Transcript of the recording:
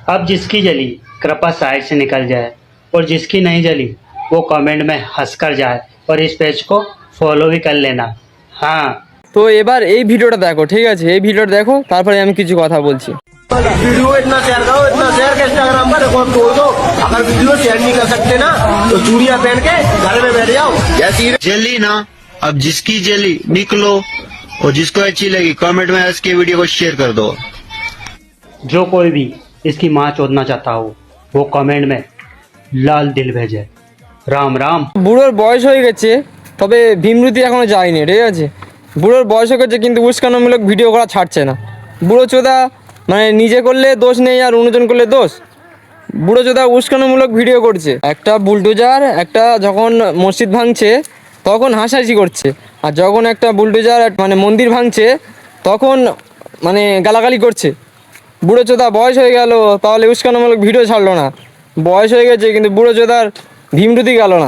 अब जिसकी जली कृपा साइड से निकल जाए और जिसकी नहीं जली वो कमेंट में हंसकर जाए और इस पेज को फॉलो भी कर लेना। हाँ, তো এবার এই ভিডিওটা দেখো, ঠিক আছে? এই ভিডিওটা দেখো, তারপরে আমি কিছু কথা বলছি। वीडियो इतना शेयर करो, इतना शेयर के इंस्टाग्राम पर रिकॉर्ड तोड़ दो। अगर वीडियो शेयर नहीं कर सकते ना तो चूड़ियां पहन के घर में बैठ जाओ। जली ना, अब जिसकी जली निकलो और जिसको अच्छी लगी कमेंट में इसके वीडियो को शेयर कर दो। जो कोई भी इसकी माँ चोदना चाहता हो वो कमेंट में लाल दिल भेजे। राम राम। বুড়োর বয়স হয়ে গেছে, তবে ভীমরুতি এখনো যায়নি, ঠিক আছে? বুড়োর বয়স হয়ে গেছে কিন্তু উস্কানোমূলক ভিডিও করা ছাড়ছে না। বুড়ো চোদা মানে নিজে করলে দোষ নেই আর অন্যজন করলে দোষ। বুড়ো চোদা উস্কানোমূলক ভিডিও করছে। একটা বুলডোজার একটা যখন মসজিদ ভাঙছে তখন হাসাহাসি করছে, আর যখন একটা বুলডোজার মানে মন্দির ভাঙছে তখন মানে গালাগালি করছে। বুড়ো চোদা বয়স হয়ে গেল তাহলে উস্কানোমূলক ভিডিও ছাড়লো না। বয়স হয়ে গেছে কিন্তু বুড়ো চোদার ভীমরুতি গেল না।